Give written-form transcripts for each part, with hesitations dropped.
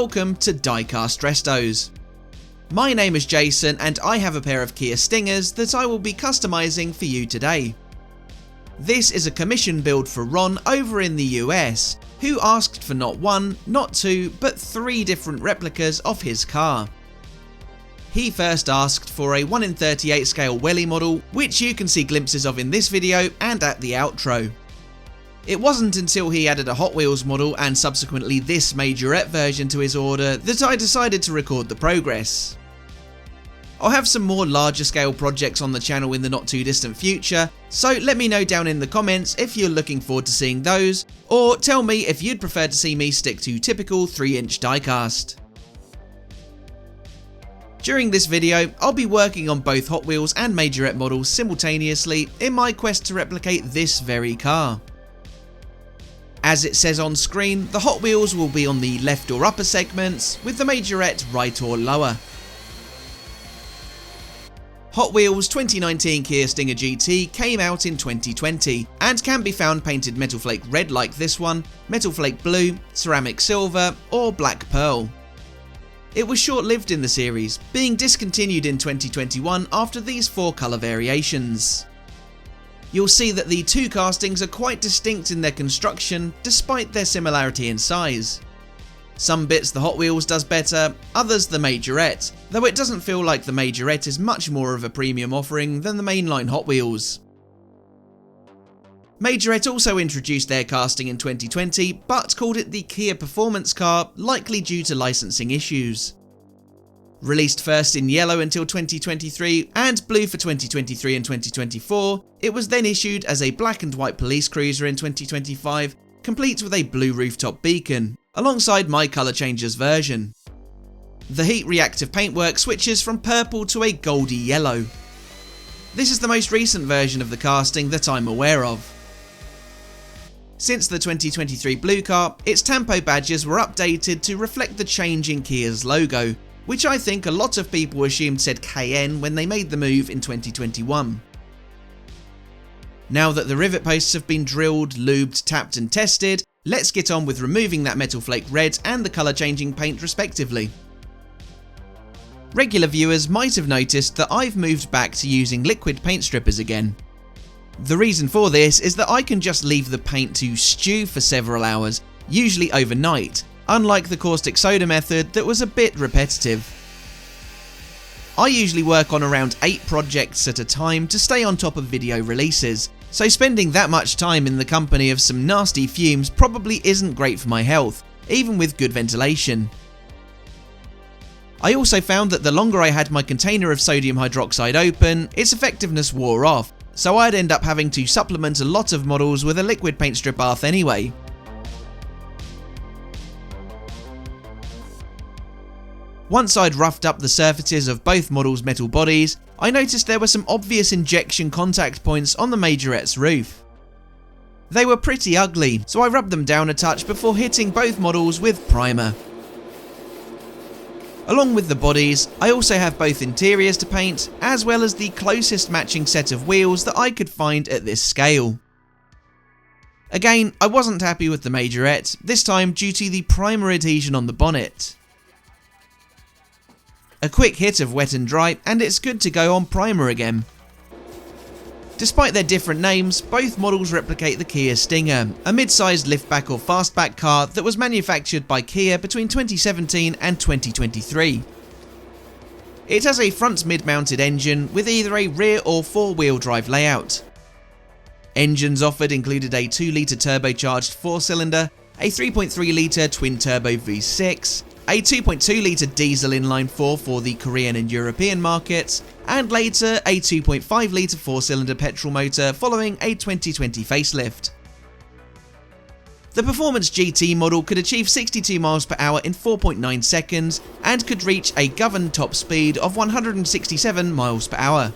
welcome to Diecast Restos. My name is Jason and I have a pair of Kia Stingers that I will be customising for you today. This is a commission build for Ron over in the US, who asked for not one, not two, but 3 different replicas of his car. He first asked for a 1 in 38 scale Welly model, which you can see glimpses of in this video and at the outro. It wasn't until he added a Hot Wheels model and subsequently this majorette version to his order that I decided to record the progress. I'll have some more larger scale projects on the channel in the not too distant future, so let me know down in the comments if you're looking forward to seeing those, or tell me if you'd prefer to see me stick to typical 3-inch diecast. During this video, I'll be working on both Hot Wheels and majorette models simultaneously in my quest to replicate this very car. As it says on screen, the Hot Wheels will be on the left or upper segments, with the majorette right or lower. Hot Wheels 2019 Kia Stinger GT came out in 2020 and can be found painted metal flake red like this one, metal flake blue, ceramic silver or black pearl. It was short-lived in the series, being discontinued in 2021 after these 4 colour variations. You'll see that the 2 castings are quite distinct in their construction despite their similarity in size. Some bits the Hot Wheels does better, others the majorette, though it doesn't feel like the majorette is much more of a premium offering than the mainline Hot Wheels. Majorette also introduced their casting in 2020 but called it the Kia Performance Car, likely due to licensing issues. Released first in yellow until 2023 and blue for 2023 and 2024, it was then issued as a black and white police cruiser in 2025, complete with a blue rooftop beacon, alongside my colour changes version. The heat reactive paintwork switches from purple to a goldy yellow. This is the most recent version of the casting that I'm aware of. Since the 2023 blue car, its Tampo badges were updated to reflect the change in Kia's logo, which I think a lot of people assumed said KN when they made the move in 2021. Now that the rivet posts have been drilled, lubed, tapped and tested, let's get on with removing that metal flake red and the colour changing paint respectively. Regular viewers might have noticed that I've moved back to using liquid paint strippers again. The reason for this is that I can just leave the paint to stew for several hours, usually overnight, unlike the caustic soda method that was a bit repetitive. I usually work on around 8 projects at a time to stay on top of video releases, so spending that much time in the company of some nasty fumes probably isn't great for my health, even with good ventilation. I also found that the longer I had my container of sodium hydroxide open, its effectiveness wore off, so I'd end up having to supplement a lot of models with a liquid paint strip bath anyway. Once I'd roughed up the surfaces of both models' metal bodies, I noticed there were some obvious injection contact points on the majorette's roof. They were pretty ugly, so I rubbed them down a touch before hitting both models with primer. Along with the bodies, I also have both interiors to paint, as well as the closest matching set of wheels that I could find at this scale. Again, I wasn't happy with the majorette, this time due to the primer adhesion on the bonnet. A quick hit of wet and dry and it's good to go on primer again. Despite their different names, both models replicate the Kia Stinger, a mid-sized liftback or fastback car that was manufactured by Kia between 2017 and 2023. It has a front mid-mounted engine with either a rear or 4-wheel drive layout. Engines offered included a 2-litre turbocharged 4-cylinder, a 3.3-litre twin-turbo V6, a 2.2-litre diesel inline-4 for the Korean and European markets, and later a 2.5-litre 4-cylinder petrol motor following a 2020 facelift. The Performance GT model could achieve 62 miles per hour in 4.9 seconds and could reach a governed top speed of 167 miles per hour.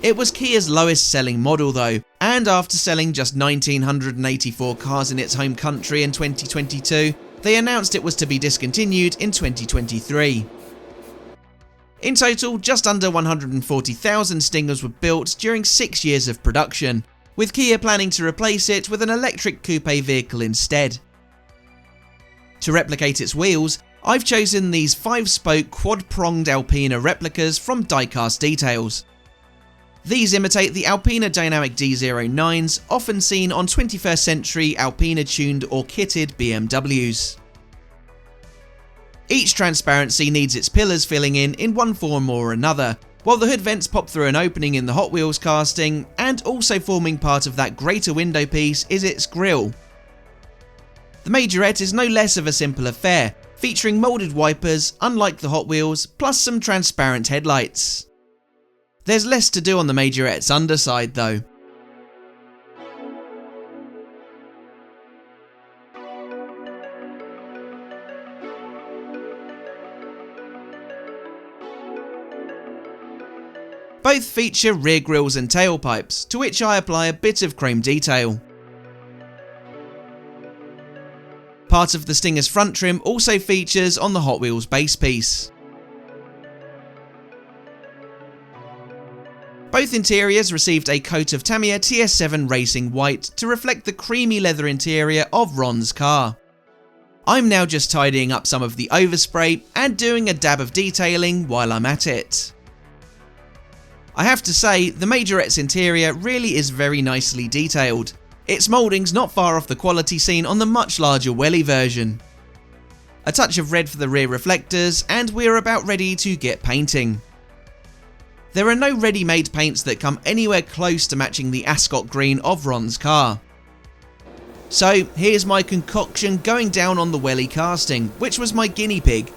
It was Kia's lowest selling model though, and after selling just 1,984 cars in its home country in 2022, they announced it was to be discontinued in 2023. In total, just under 140,000 Stingers were built during 6 years of production, with Kia planning to replace it with an electric coupe vehicle instead. To replicate its wheels, I've chosen these 5-spoke quad-pronged Alpina replicas from Diecast Decals. These imitate the Alpina Dynamic D09s often seen on 21st century Alpina tuned or kitted BMWs. Each transparency needs its pillars filling in one form or another, while the hood vents pop through an opening in the Hot Wheels casting, and also forming part of that greater window piece is its grille. The Majorette is no less of a simple affair, featuring moulded wipers unlike the Hot Wheels, plus some transparent headlights. There's less to do on the Majorette's underside though. Both feature rear grilles and tailpipes, to which I apply a bit of chrome detail. Part of the Stinger's front trim also features on the Hot Wheels base piece. Both interiors received a coat of Tamiya TS7 Racing White to reflect the creamy leather interior of Ron's car. I'm now just tidying up some of the overspray and doing a dab of detailing while I'm at it. I have to say, the Majorette's interior really is very nicely detailed. Its moulding's not far off the quality seen on the much larger Welly version. A touch of red for the rear reflectors, and we're about ready to get painting. There are no ready-made paints that come anywhere close to matching the Ascot green of Ron's car. So here's my concoction going down on the Welly casting, which was my guinea pig.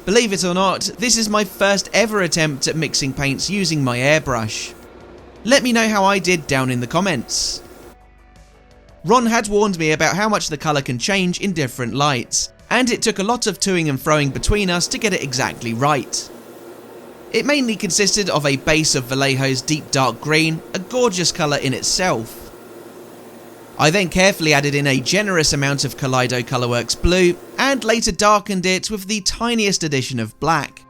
Believe it or not, this is my first ever attempt at mixing paints using my airbrush. Let me know how I did down in the comments. Ron had warned me about how much the colour can change in different lights, and it took a lot of toing and froing between us to get it exactly right. It mainly consisted of a base of Vallejo's deep dark green, a gorgeous colour in itself. I then carefully added in a generous amount of Kaleido Colourworks blue, and later darkened it with the tiniest addition of black.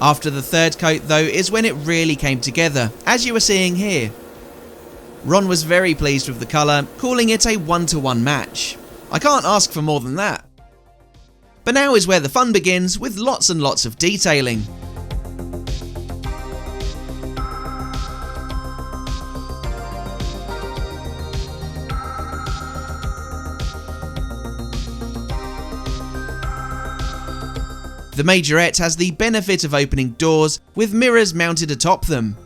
After the third coat though is when it really came together, as you are seeing here. Ron was very pleased with the colour, calling it a 1-to-1 match. I can't ask for more than that. But now is where the fun begins, with lots and lots of detailing. The Majorette has the benefit of opening doors with mirrors mounted atop them.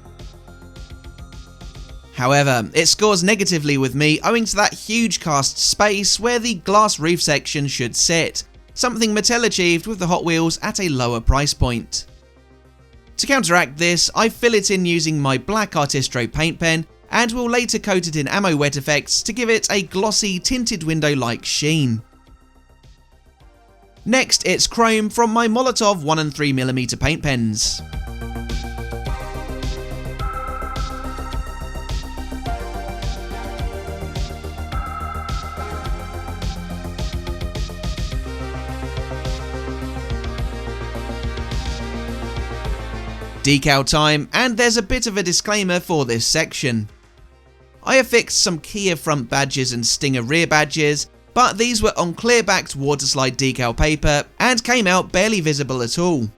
However, it scores negatively with me owing to that huge cast space where the glass roof section should sit, something Mattel achieved with the Hot Wheels at a lower price point. To counteract this, I fill it in using my black Artistro paint pen, and will later coat it in ammo wet effects to give it a glossy tinted window-like sheen. Next, it's chrome from my Molotov 1 and 3mm paint pens. Decal time, and there's a bit of a disclaimer for this section. I affixed some Kia front badges and Stinger rear badges, but these were on clear backed waterslide decal paper and came out barely visible at all.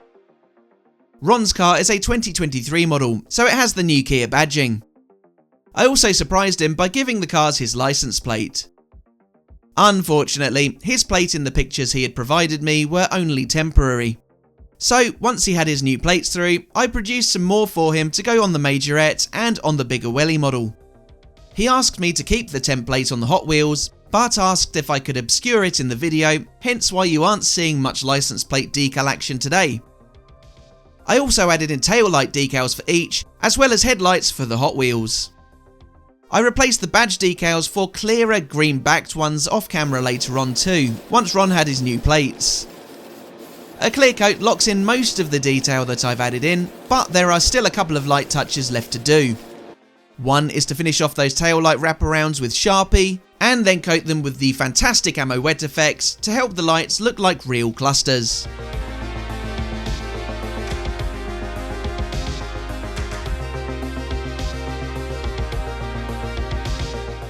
Ron's car is a 2023 model, so it has the new Kia badging. I also surprised him by giving the cars his license plate. Unfortunately, his plate in the pictures he had provided me were only temporary. So once he had his new plates through, I produced some more for him to go on the Majorette and on the bigger Welly model. He asked me to keep the template on the Hot Wheels, but asked if I could obscure it in the video, hence why you aren't seeing much license plate decal action today. I also added in tail light decals for each, as well as headlights for the Hot Wheels. I replaced the badge decals for clearer green backed ones off camera later on too, once Ron had his new plates. A clear coat locks in most of the detail that I've added in, but there are still a couple of light touches left to do. One is to finish off those tail light wraparounds with Sharpie, and then coat them with the fantastic ammo wet effects to help the lights look like real clusters.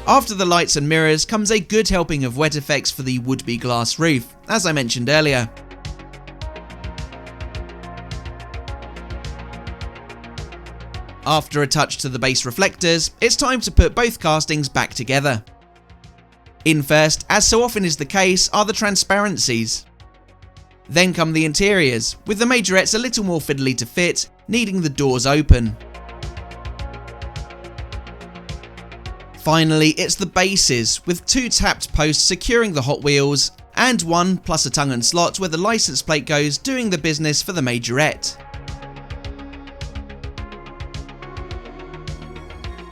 After the lights and mirrors comes a good helping of wet effects for the would-be glass roof, as I mentioned earlier. After a touch to the base reflectors, it's time to put both castings back together. In first, as so often is the case, are the transparencies. Then come the interiors, with the majorettes a little more fiddly to fit, needing the doors open. Finally, it's the bases, with 2 tapped posts securing the Hot Wheels, and 1 plus a tongue and slot where the license plate goes, doing the business for the majorette.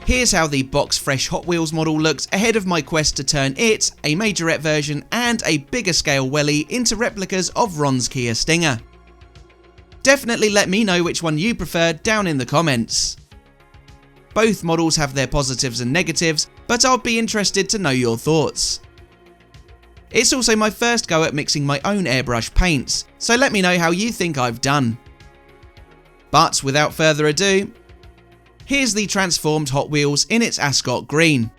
Here's how the box fresh Hot Wheels model looked ahead of my quest to turn it, a majorette version and a bigger scale Welly, into replicas of Ron's Kia Stinger. Definitely let me know which one you prefer down in the comments. Both models have their positives and negatives, but I'll be interested to know your thoughts. It's also my first go at mixing my own airbrush paints, so let me know how you think I've done. But without further ado, here's the transformed Hot Wheels in its Ascot green.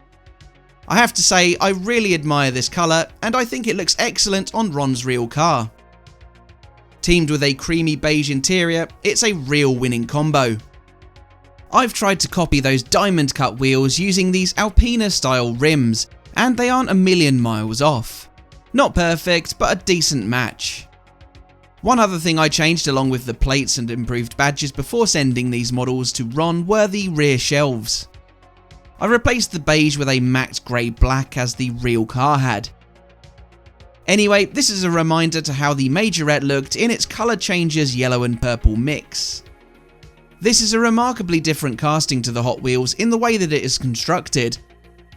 I have to say, I really admire this colour, and I think it looks excellent on Ron's real car. Teamed with a creamy beige interior, it's a real winning combo. I've tried to copy those diamond cut wheels using these Alpina style rims, and they aren't a million miles off. Not perfect, but a decent match. One other thing I changed along with the plates and improved badges before sending these models to Ron were the rear shelves. I replaced the beige with a matte grey black as the real car had. Anyway, this is a reminder to how the majorette looked in its colour changes yellow and purple mix. This is a remarkably different casting to the Hot Wheels in the way that it is constructed,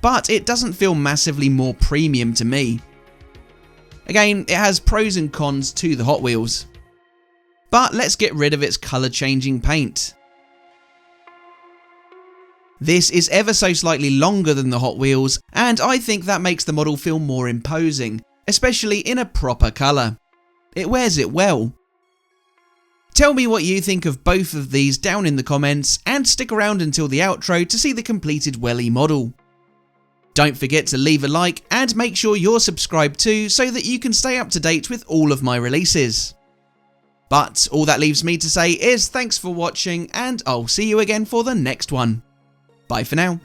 but it doesn't feel massively more premium to me. Again, it has pros and cons to the Hot Wheels. But let's get rid of its colour changing paint. This is ever so slightly longer than the Hot Wheels, and I think that makes the model feel more imposing, especially in a proper colour. It wears it well. Tell me what you think of both of these down in the comments, and stick around until the outro to see the completed Welly model. Don't forget to leave a like and make sure you're subscribed too so that you can stay up to date with all of my releases. But all that leaves me to say is thanks for watching, and I'll see you again for the next one. Bye for now.